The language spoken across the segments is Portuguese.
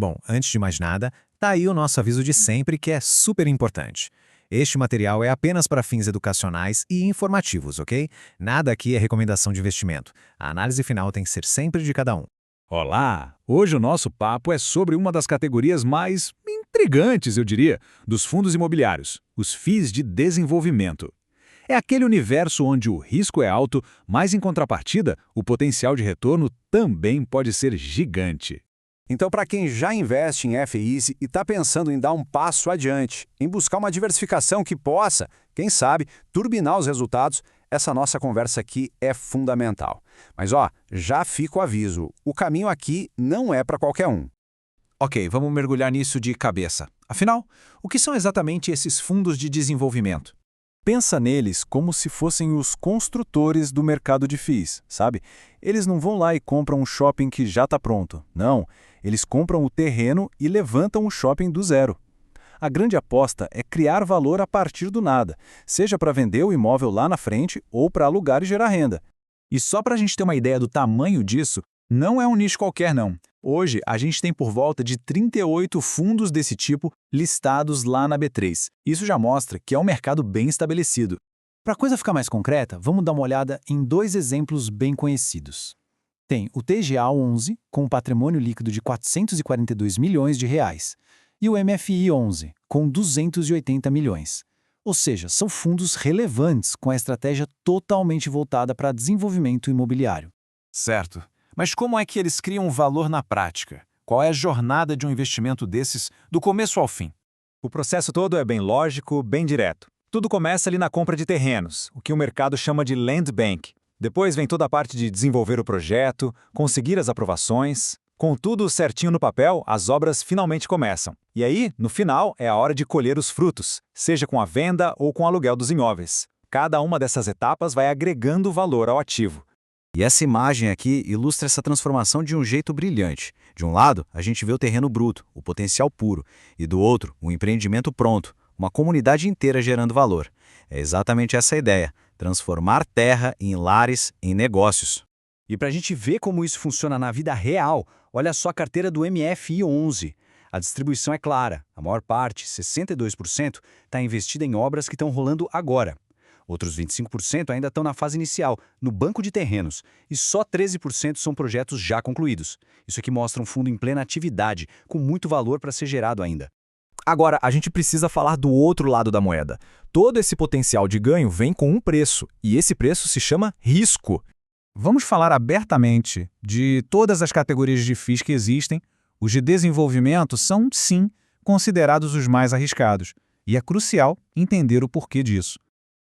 Bom, antes de mais nada, tá aí o nosso aviso de sempre que é super importante. Este material é apenas para fins educacionais e informativos, ok? Nada aqui é recomendação de investimento. A análise final tem que ser sempre de cada um. Olá! Hoje o nosso papo é sobre uma das categorias mais intrigantes, eu diria, dos fundos imobiliários, os FIIs de desenvolvimento. É aquele universo onde o risco é alto, mas em contrapartida, o potencial de retorno também pode ser gigante. Então, para quem já investe em FIs e está pensando em dar um passo adiante, em buscar uma diversificação que possa, quem sabe, turbinar os resultados, essa nossa conversa aqui é fundamental. Mas já fica o aviso, o caminho aqui não é para qualquer um. Ok, vamos mergulhar nisso de cabeça. Afinal, o que são exatamente esses fundos de desenvolvimento? Pensa neles como se fossem os construtores do mercado de FIIs, sabe? Eles não vão lá e compram um shopping que já está pronto. Não, eles compram o terreno e levantam o shopping do zero. A grande aposta é criar valor a partir do nada, seja para vender o imóvel lá na frente ou para alugar e gerar renda. E só para a gente ter uma ideia do tamanho disso, não é um nicho qualquer não. Hoje, a gente tem por volta de 38 fundos desse tipo listados lá na B3. Isso já mostra que é um mercado bem estabelecido. Para a coisa ficar mais concreta, vamos dar uma olhada em dois exemplos bem conhecidos. Tem o TGA 11, com um patrimônio líquido de R$ 442 milhões, e o MFI 11, com 280 milhões. Ou seja, são fundos relevantes com a estratégia totalmente voltada para desenvolvimento imobiliário. Certo. Mas como é que eles criam valor na prática? Qual é a jornada de um investimento desses, do começo ao fim? O processo todo é bem lógico, bem direto. Tudo começa ali na compra de terrenos, o que o mercado chama de land bank. Depois vem toda a parte de desenvolver o projeto, conseguir as aprovações. Com tudo certinho no papel, as obras finalmente começam. E aí, no final, é a hora de colher os frutos, seja com a venda ou com o aluguel dos imóveis. Cada uma dessas etapas vai agregando valor ao ativo. E essa imagem aqui ilustra essa transformação de um jeito brilhante. De um lado, a gente vê o terreno bruto, o potencial puro, e do outro, o empreendimento pronto, uma comunidade inteira gerando valor. É exatamente essa a ideia, transformar terra em lares, em negócios. E para a gente ver como isso funciona na vida real, olha só a carteira do MFI 11. A distribuição é clara, a maior parte, 62%, está investida em obras que estão rolando agora. Outros 25% ainda estão na fase inicial, no banco de terrenos, e só 13% são projetos já concluídos. Isso aqui mostra um fundo em plena atividade, com muito valor para ser gerado ainda. Agora, a gente precisa falar do outro lado da moeda. Todo esse potencial de ganho vem com um preço, e esse preço se chama risco. Vamos falar abertamente de todas as categorias de FIIs que existem. Os de desenvolvimento são, sim, considerados os mais arriscados, e é crucial entender o porquê disso.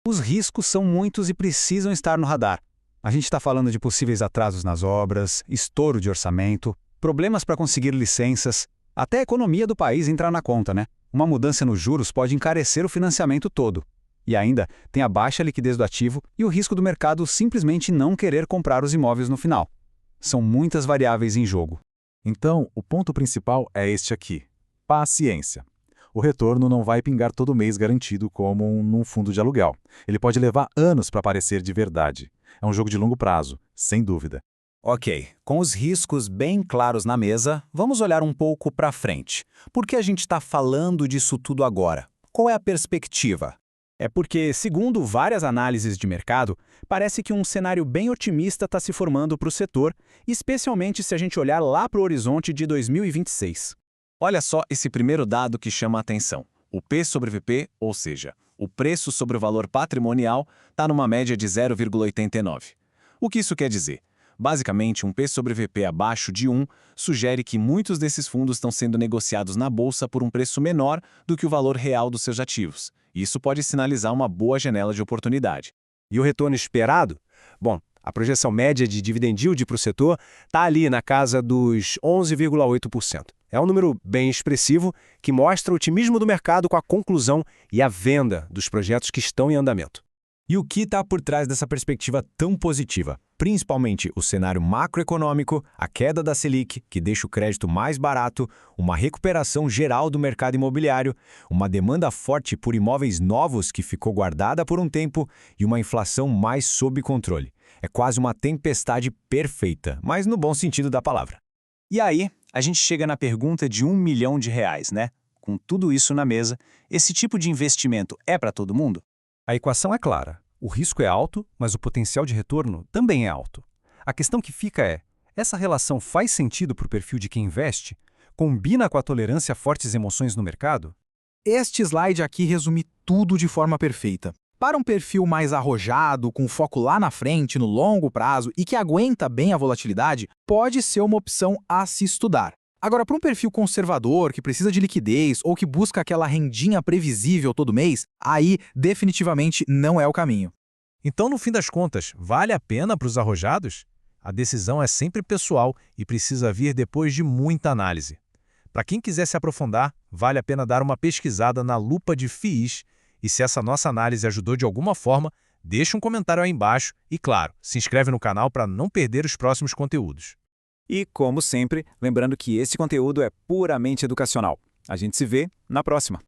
Os riscos são muitos e precisam estar no radar. A gente está falando de possíveis atrasos nas obras, estouro de orçamento, problemas para conseguir licenças, até a economia do país entrar na conta, né? Uma mudança nos juros pode encarecer o financiamento todo. E ainda tem a baixa liquidez do ativo e o risco do mercado simplesmente não querer comprar os imóveis no final. São muitas variáveis em jogo. Então, o ponto principal é este aqui: paciência. O retorno não vai pingar todo mês garantido como num fundo de aluguel. Ele pode levar anos para aparecer de verdade. É um jogo de longo prazo, sem dúvida. Ok, com os riscos bem claros na mesa, vamos olhar um pouco para frente. Por que a gente está falando disso tudo agora? Qual é a perspectiva? É porque, segundo várias análises de mercado, parece que um cenário bem otimista está se formando para o setor, especialmente se a gente olhar lá para o horizonte de 2026. Olha só esse primeiro dado que chama a atenção. O P sobre VP, ou seja, o preço sobre o valor patrimonial, está numa média de 0,89. O que isso quer dizer? Basicamente, um P sobre VP abaixo de 1 sugere que muitos desses fundos estão sendo negociados na bolsa por um preço menor do que o valor real dos seus ativos. Isso pode sinalizar uma boa janela de oportunidade. E o retorno esperado? Bom, a projeção média de dividend yield para o setor está ali na casa dos 11,8%. É um número bem expressivo que mostra o otimismo do mercado com a conclusão e a venda dos projetos que estão em andamento. E o que está por trás dessa perspectiva tão positiva? Principalmente o cenário macroeconômico, a queda da Selic, que deixa o crédito mais barato, uma recuperação geral do mercado imobiliário, uma demanda forte por imóveis novos que ficou guardada por um tempo e uma inflação mais sob controle. É quase uma tempestade perfeita, mas no bom sentido da palavra. E aí, a gente chega na pergunta de R$1 milhão, né? Com tudo isso na mesa, esse tipo de investimento é para todo mundo? A equação é clara. O risco é alto, mas o potencial de retorno também é alto. A questão que fica é, essa relação faz sentido para o perfil de quem investe? Combina com a tolerância a fortes emoções no mercado? Este slide aqui resume tudo de forma perfeita. Para um perfil mais arrojado, com foco lá na frente, no longo prazo e que aguenta bem a volatilidade, pode ser uma opção a se estudar. Agora, para um perfil conservador, que precisa de liquidez ou que busca aquela rendinha previsível todo mês, aí definitivamente não é o caminho. Então, no fim das contas, vale a pena para os arrojados? A decisão é sempre pessoal e precisa vir depois de muita análise. Para quem quiser se aprofundar, vale a pena dar uma pesquisada na lupa de FIIs, e se essa nossa análise ajudou de alguma forma, deixa um comentário aí embaixo e, claro, se inscreve no canal para não perder os próximos conteúdos. E, como sempre, lembrando que esse conteúdo é puramente educacional. A gente se vê na próxima.